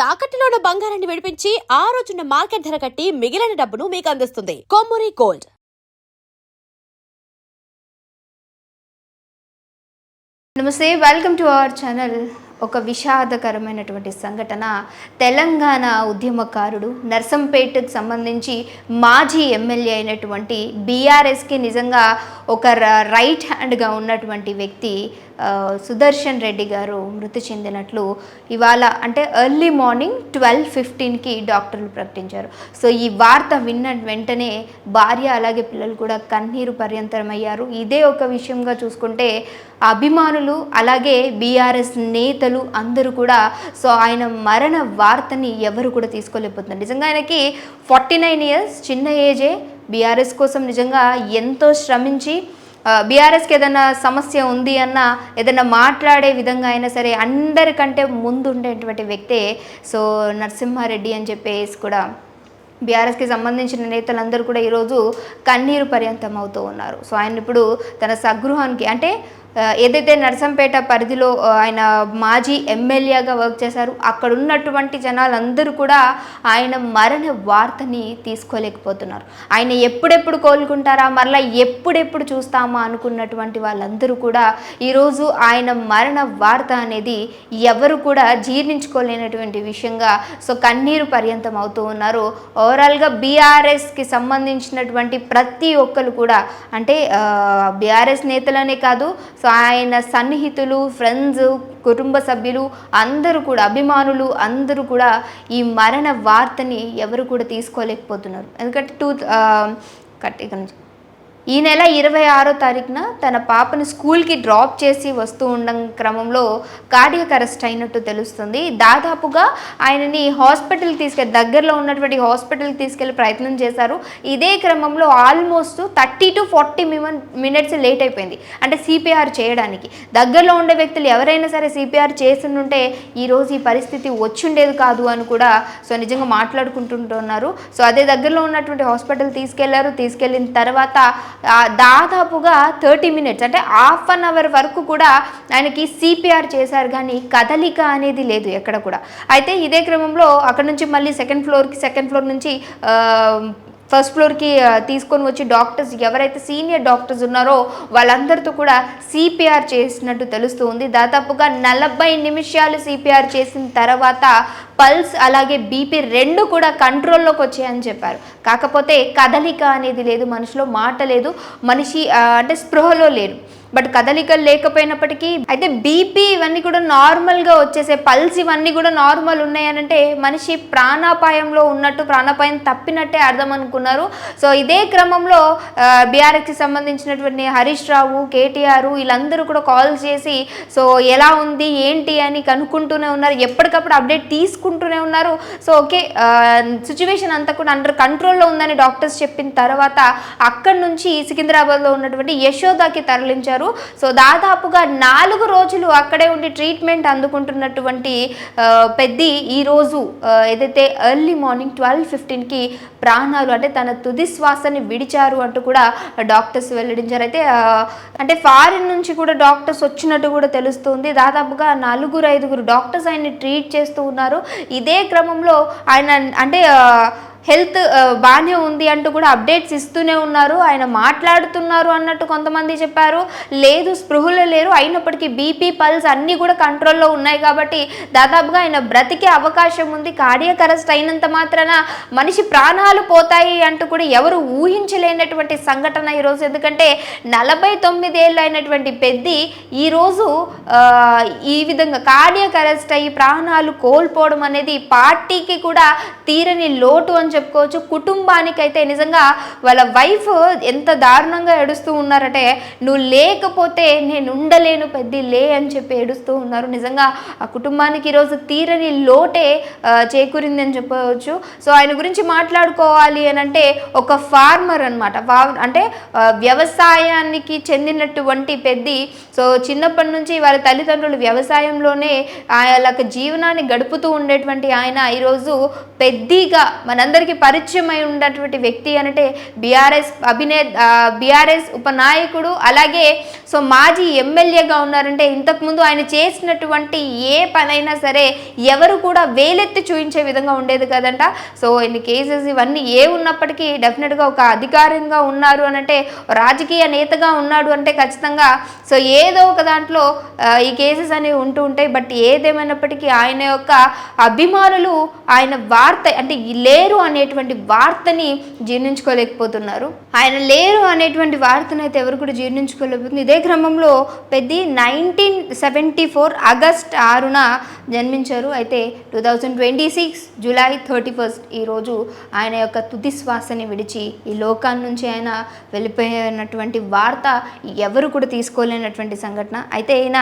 తాకట్టులో ఉన్న బంగారాన్ని విడిపించి ఆ రోజున్న మార్కెట్ ధర కట్టి మిగిలిన డబ్బును మీకు అందిస్తుంది కొమ్మూరి గోల్డ్. నమస్తే, వెల్కమ్ టు అవర్ ఛానల్. ఒక విషాదకరమైనటువంటి సంఘటన. తెలంగాణ ఉద్యమకారుడు, నర్సంపేటకు సంబంధించి మాజీ ఎమ్మెల్యే అయినటువంటి బీఆర్ఎస్కి నిజంగా ఒక రైట్ హ్యాండ్గా ఉన్నటువంటి వ్యక్తి సుదర్శన్ రెడ్డి గారు మృతి చెందినట్లు ఇవాళ అంటే ఎర్లీ మార్నింగ్ 12:15కి డాక్టర్లు ప్రకటించారు. సో ఈ వార్త విన్న వెంటనే భార్య అలాగే పిల్లలు కూడా కన్నీరు పర్యంతరమయ్యారు. ఇదే ఒక విషయంగా చూసుకుంటే అభిమానులు అలాగే బీఆర్ఎస్ నేతలు అందరూ కూడా సో ఆయన మరణ వార్తని ఎవరు కూడా తీసుకోలేకపోతున్నారు. నిజంగా ఆయనకి 49 years, చిన్న ఏజే. బీఆర్ఎస్ కోసం నిజంగా ఎంతో శ్రమించి బీఆర్ఎస్కి ఏదైనా సమస్య ఉంది అన్న ఏదైనా మాట్లాడే విధంగా అయినా సరే అందరికంటే ముందు ఉండేటువంటి వ్యక్తే సో నరసింహారెడ్డి అని చెప్పేసి కూడా బీఆర్ఎస్కి సంబంధించిన నేతలందరూ కూడా ఈరోజు కన్నీరు పర్యంతం అవుతూ ఉన్నారు. సో ఆయన ఇప్పుడు తన స్వగృహానికి అంటే ఏదైతే నర్సంపేట పరిధిలో ఆయన మాజీ ఎమ్మెల్యేగా వర్క్ చేశారు అక్కడ ఉన్నటువంటి జనాలందరూ కూడా ఆయన మరణ వార్తని తీసుకోలేకపోతున్నారు. ఆయన ఎప్పుడెప్పుడు కోలుకుంటారా, మరలా ఎప్పుడెప్పుడు చూస్తామా అనుకున్నటువంటి వాళ్ళందరూ కూడా ఈరోజు ఆయన మరణ వార్త అనేది ఎవరు కూడా జీర్ణించుకోలేనటువంటి విషయంగా సో కన్నీరు పర్యంతం అవుతూ ఉన్నారు. ఓవరాల్గా బీఆర్ఎస్కి సంబంధించినటువంటి ప్రతి ఒక్కరు కూడా అంటే బీఆర్ఎస్ నేతలనే కాదు సో ఆయన సన్నిహితులు, ఫ్రెండ్స్, కుటుంబ సభ్యులు అందరూ కూడా అభిమానులు అందరూ కూడా ఈ మరణ వార్తని ఎవరు కూడా తీసుకోలేకపోతున్నారు. ఎందుకంటే ఈ నెల 26వ తారీఖున తన పాపను స్కూల్కి డ్రాప్ చేసి వస్తూ ఉండడం క్రమంలో కార్డియాక్ అరెస్ట్ అయినట్టు తెలుస్తుంది. దాదాపుగా ఆయనని హాస్పిటల్కి దగ్గరలో ఉన్నటువంటి హాస్పిటల్కి తీసుకెళ్లే ప్రయత్నం చేశారు. ఇదే క్రమంలో ఆల్మోస్ట్ 30 to 40 minutes లేట్ అయిపోయింది. అంటే సిపిఆర్ చేయడానికి దగ్గరలో ఉండే వ్యక్తులు ఎవరైనా సరే సిపిఆర్ చేస్తుంటే ఈరోజు ఈ పరిస్థితి వచ్చుండేది కాదు అని కూడా సో నిజంగా మాట్లాడుకుంటుంటున్నారు. సో అదే దగ్గరలో ఉన్నటువంటి హాస్పిటల్ తీసుకెళ్ళిన తర్వాత దాదాపుగా 30 minutes అంటే ½ an hour వరకు కూడా ఆయనకి సిపిఆర్ చేశారు కానీ కదలిక అనేది లేదు ఎక్కడ కూడా. అయితే ఇదే క్రమంలో అక్కడ నుంచి మళ్ళీ సెకండ్ ఫ్లోర్ నుంచి ఫస్ట్ ఫ్లోర్కి తీసుకొని వచ్చి డాక్టర్స్ ఎవరైతే సీనియర్ డాక్టర్స్ ఉన్నారో వాళ్ళందరితో కూడా సిపిఆర్ చేసినట్టు తెలుస్తూ ఉంది. దాదాపుగా 40 నిమిషాలు సిపిఆర్ చేసిన తర్వాత పల్స్ అలాగే బీపీ రెండు కూడా కంట్రోల్లోకి వచ్చాయని చెప్పారు. కాకపోతే కదలిక అనేది లేదు, మనిషిలో మాట లేదు, మనిషి అంటే స్పృహలో లేరు. బట్ కదలికలు లేకపోయినప్పటికీ అయితే బీపీ ఇవన్నీ కూడా నార్మల్గా వచ్చేసే, పల్స్ ఇవన్నీ కూడా నార్మల్ ఉన్నాయనంటే మనిషి ప్రాణాపాయంలో ఉన్నట్టు, ప్రాణాపాయం తప్పినట్టే అర్థం అనుకున్నారు. సో ఇదే క్రమంలో బీఆర్ఎస్కి సంబంధించినటువంటి హరీష్ రావు, కేటీఆర్ వీళ్ళందరూ కూడా కాల్ చేసి సో ఎలా ఉంది ఏంటి అని కనుక్కుంటూనే ఉన్నారు, ఎప్పటికప్పుడు అప్డేట్ తీసుకుంటూనే ఉన్నారు. సో ఓకే సిచ్యువేషన్ అంతా కూడా అండర్ కంట్రోల్లో ఉందని డాక్టర్స్ చెప్పిన తర్వాత అక్కడి నుంచి సికింద్రాబాద్లో ఉన్నటువంటి యశోదాకి తరలించారు. సో దాదాపుగా 4 రోజులు అక్కడే ఉండి ట్రీట్మెంట్ అందుకుంటున్నటువంటి పెద్ది ఈరోజు ఏదైతే ఎర్లీ మార్నింగ్ 12:15కి ప్రాణాలు అంటే తన తుది శ్వాసని విడిచారు అంటూ కూడా డాక్టర్స్ వెల్లడించారు. అయితే అంటే ఫారిన్ నుంచి కూడా డాక్టర్స్ వచ్చినట్టు కూడా తెలుస్తుంది. దాదాపుగా 4-5 డాక్టర్స్ ఆయన్ని ట్రీట్ చేస్తూ ఉన్నారు. ఇదే క్రమంలో ఆయన అంటే హెల్త్ బాగానే ఉంది అంటూ కూడా అప్డేట్స్ ఇస్తూనే ఉన్నారు. ఆయన మాట్లాడుతున్నారు అన్నట్టు కొంతమంది చెప్పారు, లేదు స్పృహలో లేరు, అయినప్పటికీ బీపీ పల్స్ అన్నీ కూడా కంట్రోల్లో ఉన్నాయి కాబట్టి దాదాపుగా ఆయన బ్రతికే అవకాశం ఉంది. కార్డియాక్ అరెస్ట్ అయినంత మాత్రాన మనిషి ప్రాణాలు పోతాయి అంటూ కూడా ఎవరు ఊహించలేనటువంటి సంఘటన ఈరోజు. ఎందుకంటే 49 ఏళ్ళు అయినటువంటి పెద్ది ఈరోజు ఈ విధంగా కార్డియాక్ అరెస్ట్ అయ్యి ప్రాణాలు కోల్పోవడం అనేది పార్టీకి కూడా తీరని లోటు అని చెప్పుకోవచ్చు. కుటుంబానికైతే నిజంగా వాళ్ళ వైఫ్ ఎంత దారుణంగా ఏడుస్తూ ఉన్నారంటే నువ్వు లేకపోతే నేను ఉండలేను పెద్ది లే అని చెప్పి ఏడుస్తూ ఉన్నారు. నిజంగా ఆ కుటుంబానికి ఈరోజు తీరని లోటే చేకూరింది అని చెప్పవచ్చు. సో ఆయన గురించి మాట్లాడుకోవాలి అని అంటే ఒక ఫార్మర్ అనమాట, అంటే వ్యవసాయానికి చెందినటువంటి పెద్ది. సో చిన్నప్పటి నుంచి వాళ్ళ తల్లిదండ్రులు వ్యవసాయంలోనే వాళ్ళ జీవనాన్ని గడుపుతూ ఉండేటువంటి ఆయన ఈరోజు పెద్దిగా మనందరి అందరికీ పరిచయం అయి ఉన్నటువంటి వ్యక్తి అంటే బీఆర్ఎస్ ఉపనాయకుడు, అలాగే సో మాజీ ఎమ్మెల్యేగా ఉన్నారంటే ఇంతకుముందు ఆయన చేసినటువంటి ఏ పనైనా సరే ఎవరు కూడా వేలెత్తి చూపించే విధంగా ఉండేది కదంట. సో ఇన్ని కేసెస్ ఇవన్నీ ఉన్నప్పటికీ డెఫినెట్గా ఒక అధికారంగా ఉన్నారు అనంటే, రాజకీయ నేతగా ఉన్నాడు అంటే ఖచ్చితంగా సో ఏదో ఒక దాంట్లో ఈ కేసెస్ అనేవి ఉంటూ ఉంటాయి. బట్ ఏదేమైనప్పటికీ ఆయన యొక్క అభిమానులు ఆయన వార్త అంటే లేరు అనేటువంటి వార్తని జీర్ణించుకోలేకపోతున్నారు. ఆయన లేరు అనేటువంటి వార్తను అయితే ఎవరు కూడా జీర్ణించుకోలేకపోతుంది. ఇదే క్రమంలో 1974 ఆగస్ట్ 6న జన్మించారు. అయితే 2026 జూలై 31 ఈరోజు ఆయన యొక్క తుది శ్వాసని విడిచి ఈ లోకాన్ని నుంచి ఆయన వెళ్ళిపోయినటువంటి వార్త ఎవరు కూడా తీసుకోలేనటువంటి సంఘటన. అయితే ఈయన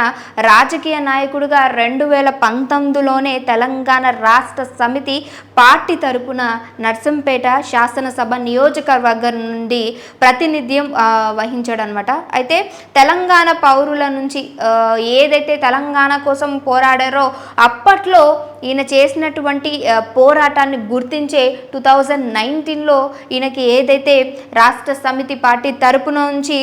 రాజకీయ నాయకుడిగా 2019లోనే తెలంగాణ రాష్ట్ర సమితి పార్టీ తరపున నర్సంపేట శాసనసభ నియోజకవర్గం నుండి ప్రాతినిధ్యం వహించాడు అనమాట. అయితే తెలంగాణ పౌరుల నుంచి ఏదైతే తెలంగాణ కోసం పోరాడారో అప్పట్లో ఈయన చేసినటువంటి పోరాటాన్ని గుర్తించే 2019లో ఈయనకి ఏదైతే రాష్ట్ర సమితి పార్టీ తరపున నుంచి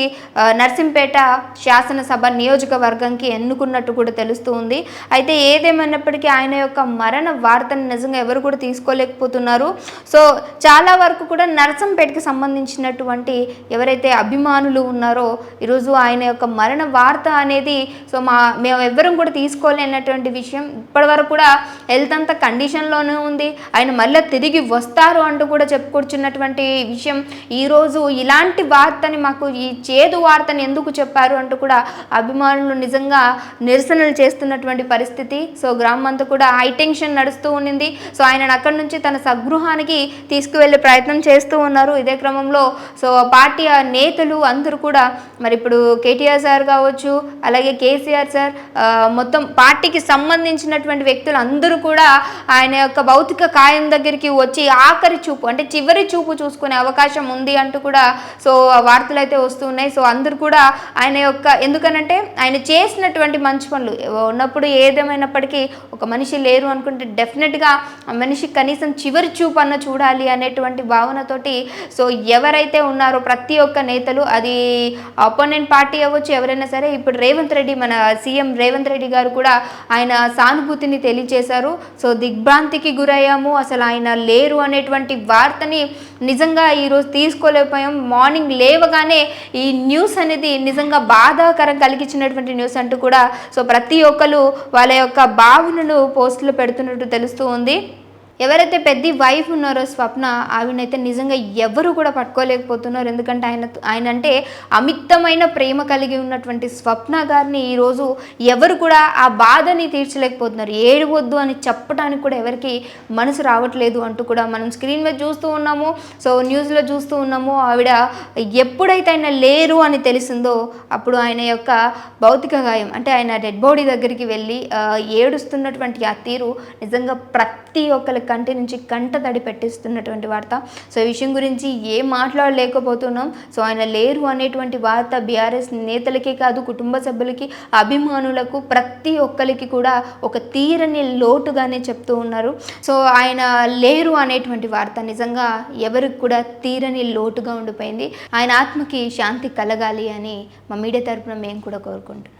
నర్సింపేట శాసనసభ నియోజకవర్గంకి ఎన్నుకున్నట్టు కూడా తెలుస్తూ ఉంది. అయితే ఏదేమైనప్పటికీ ఆయన యొక్క మరణ వార్తను నిజంగా ఎవరు కూడా తీసుకోలేకపోతున్నారు. సో చాలా వరకు కూడా నర్సంపేటకి సంబంధించినటువంటి ఎవరైతే అభిమానులు ఉన్నారో ఈరోజు ఆయన యొక్క మరణ వార్త అనేది సో మేము ఎవ్వరం కూడా తీసుకోలేనటువంటి విషయం. ఇప్పటివరకు కూడా హెల్త్ అంతా కండిషన్లోనే ఉంది, ఆయన మళ్ళీ తిరిగి వస్తారు అంటూ కూడా చెప్పుకొచ్చున్నటువంటి విషయం. ఈరోజు ఇలాంటి వార్తని మాకు ఈ చేదు వార్తని ఎందుకు చెప్పారు అంటూ కూడా అభిమానులు నిజంగా నిరసనలు చేస్తున్నటువంటి పరిస్థితి. సో గ్రామం అంతా కూడా హై టెన్షన్ నడుస్తూ ఉండింది. సో ఆయనను అక్కడి నుంచి తన స్వగృహానికి తీసుకువెళ్ళే ప్రయత్నం చేస్తూ ఉన్నారు. ఇదే క్రమంలో సో పార్టీ నేతలు అందరూ కూడా మరి ఇప్పుడు కేటీఆర్ సార్ కావచ్చు, అలాగే కేసీఆర్ సార్, మొత్తం పార్టీకి సంబంధించినటువంటి వ్యక్తులు అందరూ కూడా ఆయన యొక్క భౌతిక కాయం దగ్గరికి వచ్చి ఆఖరి చూపు అంటే చివరి చూపు చూసుకునే అవకాశం ఉంది అంటూ కూడా సో వార్తలు అయితే వస్తూ ఉన్నాయి. సో అందరూ కూడా ఆయన యొక్క ఎందుకనంటే ఆయన చేసినటువంటి మంచి పనులు ఉన్నప్పుడు ఏదేమైనప్పటికీ ఒక మనిషి లేరు అనుకుంటే డెఫినెట్గా ఆ మనిషి కనీసం చివరి చూపు అన్న చూడాలి అనేటువంటి భావనతోటి సో ఎవరైతే ఉన్నారో ప్రతి ఒక్క నేతలు, అది అపోనెంట్ పార్టీ అవ్వచ్చు ఎవరైనా సరే, ఇప్పుడు రేవంత్ రెడ్డి మన సీఎం రేవంత్ రెడ్డి గారు కూడా ఆయన సానుభూతిని తెలియజేశారు. సో దిగ్భ్రాంతికి గురయ్యాము, అసలు ఆయన లేరు అనేటువంటి వార్తని నిజంగా ఈరోజు తీసుకోలేకపోయాం. మార్నింగ్ లేవగానే ఈ న్యూస్ అనేది నిజంగా బాధాకరం కలిగించినటువంటి న్యూస్ అంటూ కూడా సో ప్రతి ఒక్కరు వాళ్ళ యొక్క భావనలు పోస్టులు పెడుతున్నట్టు తెలుస్తూ ఉంది. ఎవరైతే పెద్ద వైఫ్ ఉన్నారో స్వప్న, ఆవిడనైతే నిజంగా ఎవరు కూడా పట్టుకోలేకపోతున్నారు. ఎందుకంటే ఆయన అంటే అమితమైన ప్రేమ కలిగి ఉన్నటువంటి స్వప్న గారిని ఈరోజు ఎవరు కూడా ఆ బాధని తీర్చలేకపోతున్నారు. ఏడవద్దు అని చెప్పడానికి కూడా ఎవరికి మనసు రావట్లేదు అంటూ కూడా మనం స్క్రీన్ మీద చూస్తూ ఉన్నాము, సో న్యూస్లో చూస్తూ ఉన్నాము. ఆవిడ ఎప్పుడైతే ఆయన లేరు అని తెలిసిందో అప్పుడు ఆయన యొక్క భౌతిక గాయం అంటే ఆయన డెడ్ బాడీ దగ్గరికి వెళ్ళి ఏడుస్తున్నటువంటి ఆ తీరు నిజంగా ప్రతి ఒక్కరికి కంటి నుంచి కంట తడి పెట్టిస్తున్నటువంటి వార్త. సో ఈ విషయం గురించి ఏం మాట్లాడలేకపోతున్నాం. సో ఆయన లేరు అనేటువంటి వార్త బీఆర్ఎస్ నేతలకి కాదు, కుటుంబ సభ్యులకి, అభిమానులకు ప్రతి ఒక్కరికి కూడా ఒక తీరని లోటుగానే చెప్తూ ఉన్నారు. సో ఆయన లేరు అనేటువంటి వార్త నిజంగా ఎవరికి కూడా తీరని లోటుగా ఉండిపోయింది. ఆయన ఆత్మకి శాంతి కలగాలి అని మా మీడియా తరపున మేము కూడా కోరుకుంటున్నాం.